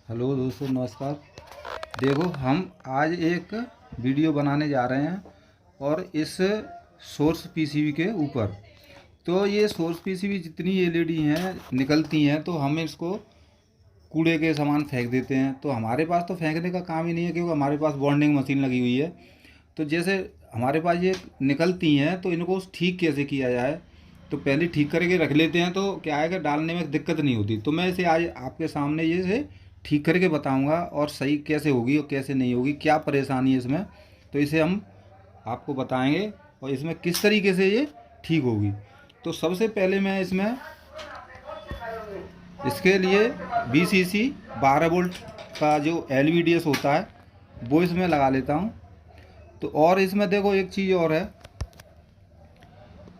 Hello दोस्तों, नमस्कार। देखो, हम आज एक वीडियो बनाने जा रहे हैं और इस सोर्स पीसीबी के ऊपर। तो ये सोर्स पीसीबी जितनी एलईडी हैं निकलती हैं तो हम इसको कूड़े के समान फेंक देते हैं। तो हमारे पास तो फेंकने का काम ही नहीं है, क्योंकि हमारे पास बॉन्डिंग मशीन लगी हुई है। तो जैसे हमारे पास ये निकलती हैं तो इनको ठीक कैसे किया जाए, तो पहले ठीक करके रख लेते हैं तो क्या है कि डालने में दिक्कत नहीं होती। तो मैं इसे आज आपके सामने ये से ठीक करके बताऊंगा और सही कैसे होगी और कैसे नहीं होगी, क्या परेशानी है इसमें, तो इसे हम आपको बताएंगे और इसमें किस तरीके से ये ठीक होगी। तो सबसे पहले मैं इसमें इसके लिए VCC 12 वोल्ट का जो LVDS होता है वो इसमें लगा लेता हूँ। तो और इसमें देखो एक चीज़ और है।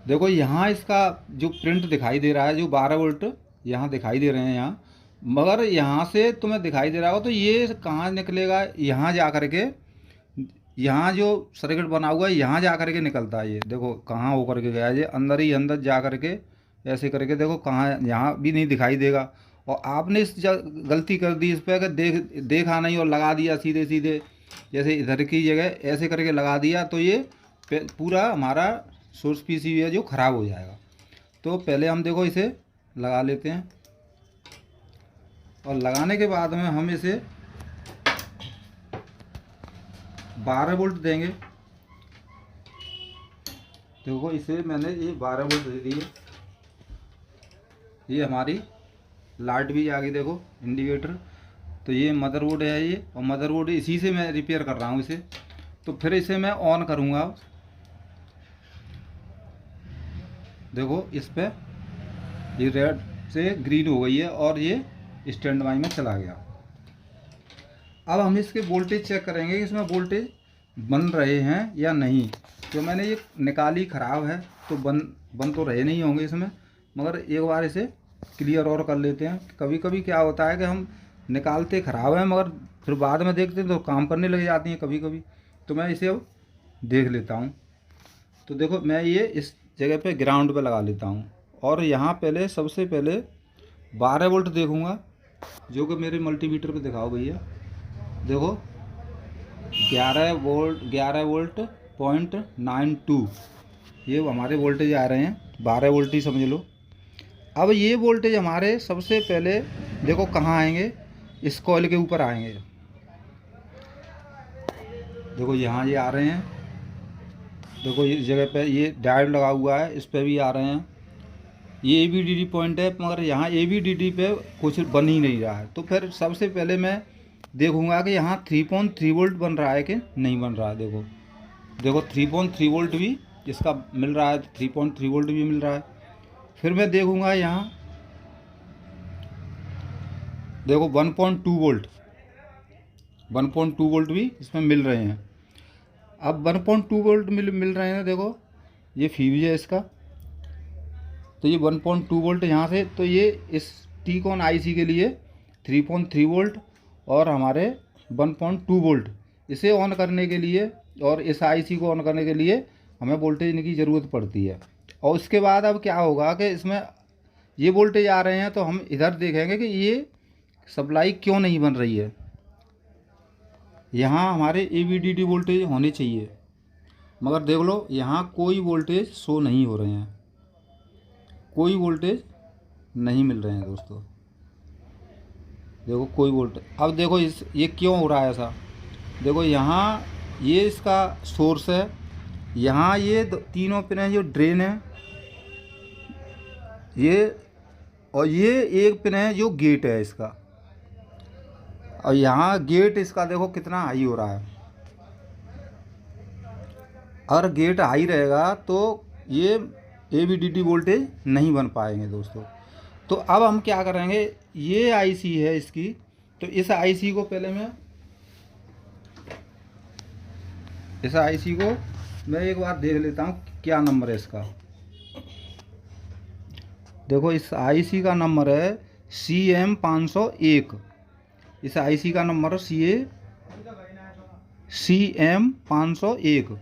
देखो यहाँ इसका जो प्रिंट दिखाई दे रहा है, जो 12 वोल्ट यहाँ दिखाई दे रहे हैं यहाँ, मगर यहाँ से तुम्हें दिखाई दे रहा हो तो ये कहाँ निकलेगा, यहाँ जा कर के, यहाँ जो सर्किट बना हुआ है यहाँ जा कर के निकलता है। ये देखो कहाँ होकर के गया है, ये अंदर ही अंदर जा कर के ऐसे करके देखो कहाँ, यहाँ भी नहीं दिखाई देगा। और आपने इस गलती कर दी इस पर, अगर देखा नहीं और लगा दिया सीधे सीधे, जैसे इधर की जगह ऐसे करके लगा दिया तो ये पूरा हमारा सोर्स पीसीबी है जो ख़राब हो जाएगा। तो पहले हम देखो इसे लगा लेते हैं और लगाने के बाद में हम इसे 12 वोल्ट देंगे। देखो इसे मैंने ये 12 वोल्ट दे दिए। ये हमारी लाइट भी आ गई, देखो इंडिकेटर। तो ये मदरबोर्ड है ये, और मदरबोर्ड इसी से मैं रिपेयर कर रहा हूँ इसे। तो फिर इसे मैं ऑन करूँगा। देखो इस पर ये रेड से ग्रीन हो गई है और ये स्टैंड बाई में चला गया। अब हम इसके वोल्टेज चेक करेंगे कि इसमें वोल्टेज बन रहे हैं या नहीं। जो मैंने ये निकाली ख़राब है तो बन तो रहे नहीं होंगे इसमें, मगर एक बार इसे क्लियर और कर लेते हैं। कभी कभी क्या होता है कि हम निकालते ख़राब हैं मगर फिर बाद में देखते हैं तो काम करने लग जाती हैं कभी कभी। तो मैं इसे अब देख लेता हूँ। तो देखो मैं ये इस जगह पे ग्राउंड पे लगा लेता हूँ और यहाँ पहले सबसे पहले 12 वोल्ट देखूँगा, जो कि मेरे मल्टीमीटर पे दिखाओ भैया। देखो 11 वोल्ट .92 ये हमारे वोल्टेज आ रहे हैं, 12 वोल्ट ही समझ लो। अब ये वोल्टेज हमारे सबसे पहले देखो कहाँ आएंगे, इस कॉइल के ऊपर आएंगे। देखो यहाँ ये आ रहे हैं। देखो इस जगह पे ये डायोड लगा हुआ है, इस पे भी आ रहे हैं। ये ABDD पॉइंट है, मगर यहाँ ABDD पे कुछ बन ही नहीं रहा है। तो फिर सबसे पहले मैं देखूंगा कि यहाँ 3.3 वोल्ट बन रहा है कि नहीं बन रहा है। देखो 3.3 वोल्ट भी इसका मिल रहा है, 3.3 वोल्ट भी मिल रहा है। फिर मैं देखूंगा यहाँ देखो 1.2 वोल्ट 1.2 वोल्ट भी इसमें मिल रहे हैं। अब 1.2 वोल्ट मिल रहे हैं। देखो ये फ्यूज है इसका, तो ये 1.2 वोल्ट यहाँ से, तो ये इस टीकॉन IC के लिए 3.3 वोल्ट और हमारे 1.2 वोल्ट, इसे ऑन करने के लिए और इस IC को ऑन करने के लिए हमें वोल्टेज की ज़रूरत पड़ती है। और उसके बाद अब क्या होगा कि इसमें ये वोल्टेज आ रहे हैं तो हम इधर देखेंगे कि ये सप्लाई क्यों नहीं बन रही है। यहाँ हमारे ABDD वोल्टेज होने चाहिए, मगर देख लो यहाँ कोई वोल्टेज शो नहीं हो रहे हैं, कोई वोल्टेज नहीं मिल रहे हैं दोस्तों। देखो कोई वोल्टेज। अब देखो ये क्यों हो रहा है ऐसा। देखो यहाँ ये इसका सोर्स है, यहाँ ये तीनों पिन है जो ड्रेन है ये, और ये एक पिन है जो गेट है इसका। और यहाँ गेट इसका देखो कितना हाई हो रहा है। अगर गेट हाई रहेगा तो ये ABDD वोल्टेज नहीं बन पाएंगे दोस्तों। तो अब हम क्या करेंगे, ये IC है इसकी, तो इस IC को पहले इस IC को मैं एक बार देख लेता हूँ क्या नंबर है इसका। देखो इस IC का नंबर है CM501। इस IC का नंबर है CM501।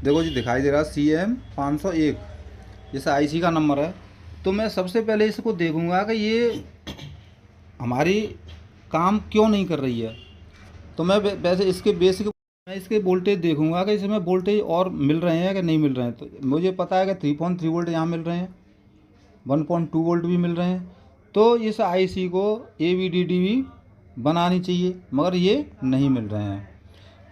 देखो जी दिखाई दे रहा है CM501, इस IC का नंबर है। तो मैं सबसे पहले इसको देखूंगा कि ये हमारी काम क्यों नहीं कर रही है। तो मैं वैसे इसके बेसिक मैं इसके वोल्टेज देखूंगा कि इसमें वोल्टेज और मिल रहे हैं कि नहीं मिल रहे हैं। तो मुझे पता है कि 3.3 वोल्ट यहाँ मिल रहे हैं, 1.2 वोल्ट भी मिल रहे हैं। तो इस आईसी को AVDD भी बनानी चाहिए, मगर ये नहीं मिल रहे हैं।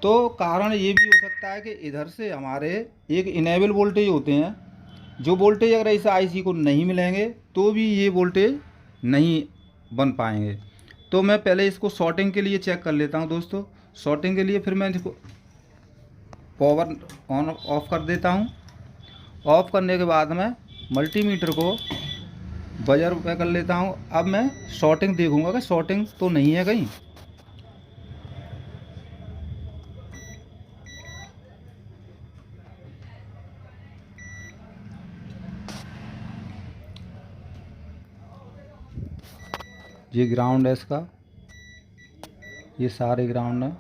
तो कारण ये भी हो सकता है कि इधर से हमारे एक इनेबल वोल्टेज होते हैं, जो वोल्टेज अगर इस आईसी को नहीं मिलेंगे तो भी ये वोल्टेज नहीं बन पाएंगे। तो मैं पहले इसको शॉर्टिंग के लिए चेक कर लेता हूँ दोस्तों। शॉर्टिंग के लिए फिर मैं इसको पावर ऑन ऑफ कर देता हूँ। ऑफ करने के बाद मैं मल्टीमीटर को बजर पे कर लेता हूँ। अब मैं शॉर्टिंग देखूंगा कि शॉर्टिंग तो नहीं है कहीं। ये ग्राउंड है इसका, ये सारे ग्राउंड है,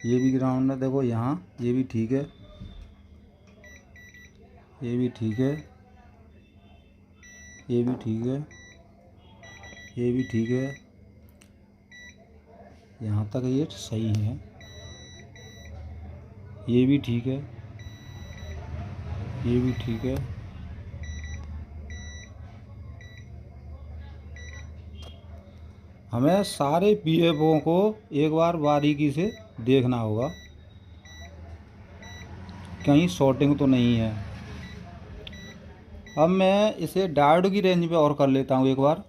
ये भी ग्राउंड है। देखो यहाँ ये भी ठीक है, ये भी ठीक है, ये भी ठीक है, ये भी ठीक है, यहाँ तक ये सही है, ये भी ठीक है, ये भी ठीक है। हमें सारे पीएफओ को एक बार बारीकी से देखना होगा, कहीं शॉर्टिंग तो नहीं है। अब मैं इसे डायोड की रेंज पे और कर लेता हूँ एक बार,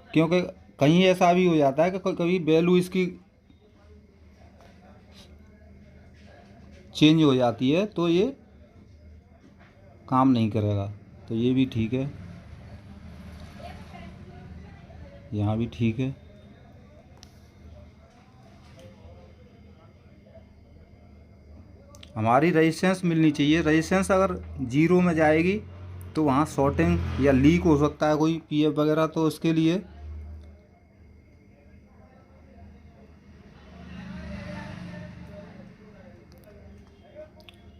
क्योंकि कहीं ऐसा भी हो जाता है कि कभी वैल्यू इसकी चेंज हो जाती है तो ये काम नहीं करेगा। तो ये भी ठीक है, यहाँ भी ठीक है। हमारी रेजिस्टेंस मिलनी चाहिए। रेजिस्टेंस अगर 0 में जाएगी तो वहाँ शॉर्टिंग या लीक हो सकता है कोई पीएफ वगैरह। तो उसके लिए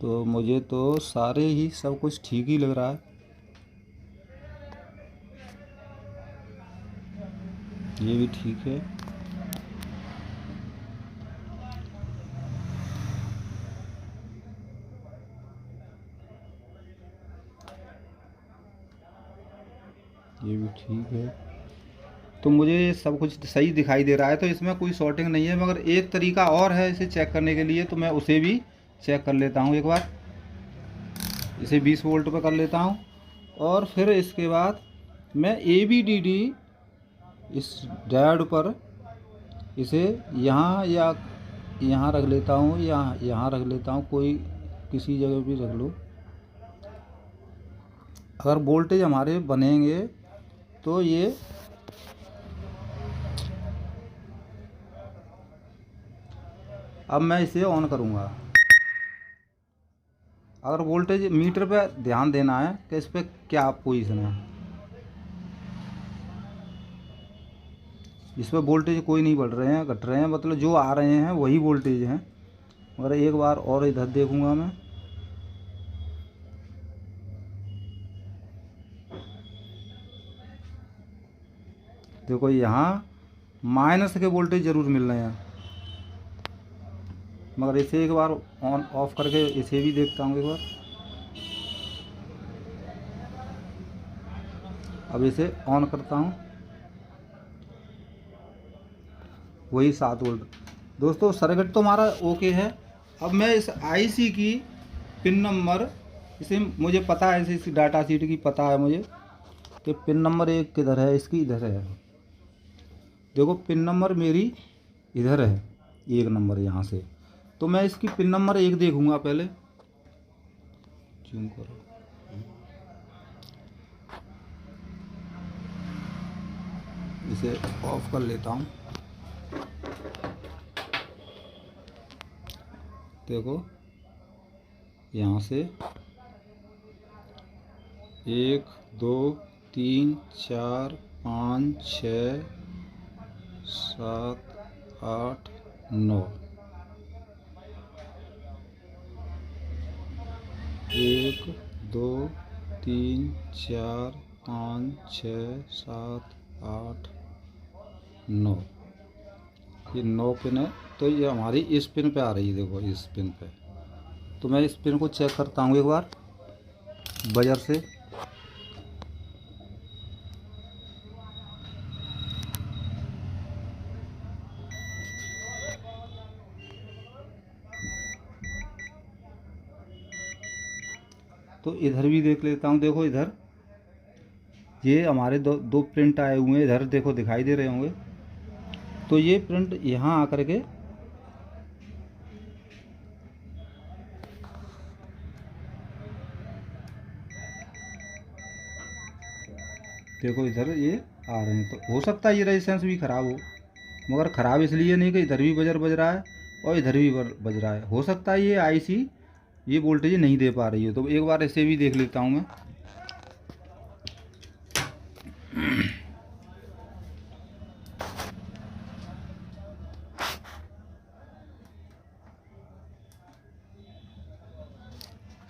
तो मुझे तो सारे ही सब कुछ ठीक ही लग रहा है। ये भी ठीक है, ये भी ठीक है। तो मुझे सब कुछ सही दिखाई दे रहा है, तो इसमें कोई शॉर्टिंग नहीं है। मगर एक तरीका और है इसे चेक करने के लिए, तो मैं उसे भी चेक कर लेता हूँ एक बार। इसे 20 वोल्ट पर कर लेता हूँ और फिर इसके बाद मैं AVDD इस डायोड पर इसे यहाँ या यहाँ रख लेता हूँ या यहाँ रख लेता हूँ, कोई किसी जगह भी रख लो। अगर वोल्टेज हमारे बनेंगे तो ये अब मैं इसे ऑन करूँगा। अगर वोल्टेज मीटर पे ध्यान देना है कि इस पर क्या पोजीशन है। इस पर वोल्टेज कोई नहीं बढ़ रहे हैं, घट रहे हैं, मतलब जो आ रहे हैं वही वोल्टेज हैं। मगर एक बार और इधर देखूंगा मैं। देखो यहाँ माइनस के वोल्टेज ज़रूर मिल रहे हैं, मगर इसे एक बार ऑन ऑफ करके इसे भी देखता हूँ एक बार। अब इसे ऑन करता हूँ, वही 7 वोल्ट। दोस्तों सर्किट तो हमारा ओके है। अब मैं इस आईसी की पिन नंबर, इसे मुझे पता है, इस डाटा शीट की पता है मुझे कि पिन नंबर 1 किधर है, इसकी इधर है। देखो पिन नंबर मेरी इधर है, 1 नंबर यहाँ से। तो मैं इसकी पिन नंबर 1 देखूंगा पहले। जूम करो, इसे ऑफ कर लेता हूँ। देखो यहाँ से 1 2 3 4 5 6 7 8 9, 1 2 3 4 5 6 7 8 9, ये 9 पिन है। तो ये हमारी इस पिन पे आ रही है, देखो इस पिन पे। तो मैं इस पिन को चेक करता हूँ एक बार बजर से। तो इधर भी देख लेता हूँ, देखो इधर ये हमारे दो प्रिंट आए हुए हैं, इधर देखो दिखाई दे रहे होंगे। तो ये प्रिंट यहाँ आकर के देखो इधर ये आ रहे हैं। तो हो सकता है ये रेजिस्टेंस भी ख़राब हो, मगर ख़राब इसलिए नहीं कि इधर भी बजर बज रहा है और इधर भी बज रहा है। हो सकता है ये आईसी ये वोल्टेज नहीं दे पा रही है। तो एक बार इसे भी देख लेता हूँ मैं।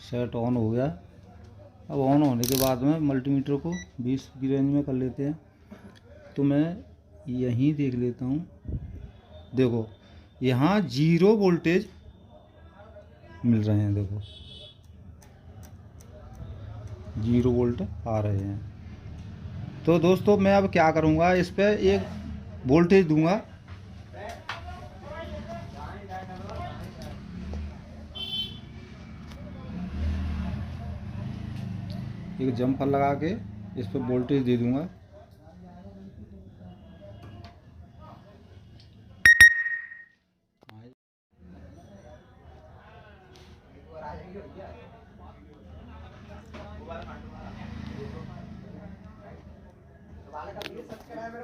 सेट ऑन हो गया। अब ऑन होने के बाद में मल्टीमीटर को 20 की रेंज में कर लेते हैं। तो मैं यहीं देख लेता हूँ, देखो यहाँ 0 वोल्टेज मिल रहे हैं, देखो 0 वोल्ट आ रहे हैं। तो दोस्तों मैं अब क्या करूँगा, इस पर एक वोल्टेज दूंगा। एक जम्पर लगा के इस पर वोल्टेज दे दूंगा।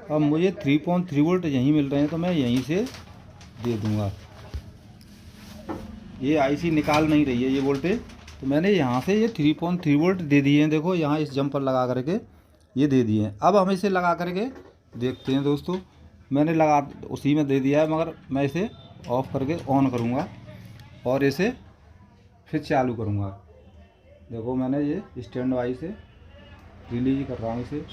अब मुझे 3.3 वोल्ट यहीं मिल रहे हैं, तो मैं यहीं से दे दूंगा। ये आईसी निकाल नहीं रही है ये वोल्टेज, तो मैंने यहाँ से ये 3.3 वोल्ट दे दिए हैं। देखो यहाँ इस जम्पर लगा करके ये दे दिए हैं। अब हम इसे लगा करके देखते हैं दोस्तों। मैंने लगा उसी में दे दिया है, मगर मैं इसे ऑफ़ करके ऑन करूँगा और इसे फिर चालू करूँगा। देखो मैंने ये स्टैंड बाई से रिलीज कर रहा हूँ इसे।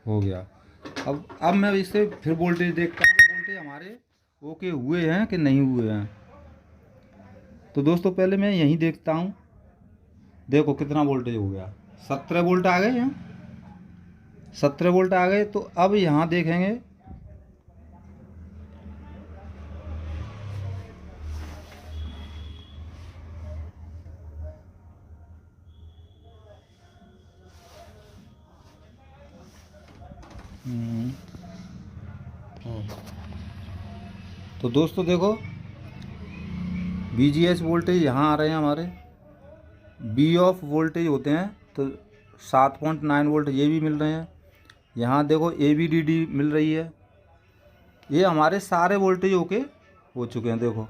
हो गया। अब मैं इससे फिर वोल्टेज देखता हूँ, वोल्टेज हमारे ओके हुए हैं कि नहीं हुए हैं। तो दोस्तों पहले मैं यहीं देखता हूँ, देखो कितना वोल्टेज हो गया। 17 वोल्ट आ गए यहाँ, 17 वोल्ट आ गए। तो अब यहाँ देखेंगे, तो दोस्तों देखो VGH वोल्टेज यहाँ आ रहे हैं हमारे। बी ऑफ वोल्टेज होते हैं तो 7.9 वोल्ट ये भी मिल रहे हैं। यहाँ देखो ABDD मिल रही है। ये हमारे सारे वोल्टेज ओके हो चुके हैं। देखो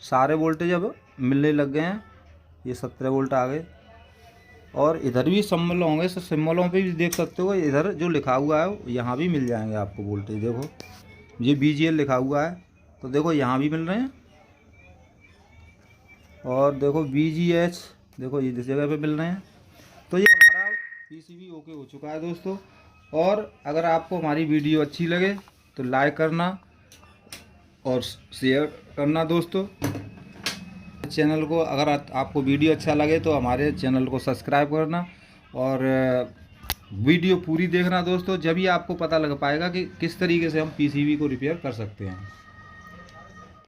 सारे वोल्टेज अब मिलने लग गए हैं। ये 17 वोल्ट आ गए। और इधर भी सिम्बल होंगे, सिम्बलों पे भी देख सकते हो। इधर जो लिखा हुआ है यहाँ भी मिल जाएंगे आपको वोल्टेज। देखो ये BGL लिखा हुआ है, तो देखो यहाँ भी मिल रहे हैं। और देखो VGH देखो ये इस जगह पे मिल रहे हैं। तो ये हमारा PCB ओके हो चुका है दोस्तों। और अगर आपको हमारी वीडियो अच्छी लगे तो लाइक करना और शेयर करना दोस्तों। चैनल को अगर आपको वीडियो अच्छा लगे तो हमारे चैनल को सब्सक्राइब करना और वीडियो पूरी देखना दोस्तों। जब ही आपको पता लग पाएगा कि किस तरीके से हम PCB को रिपेयर कर सकते हैं।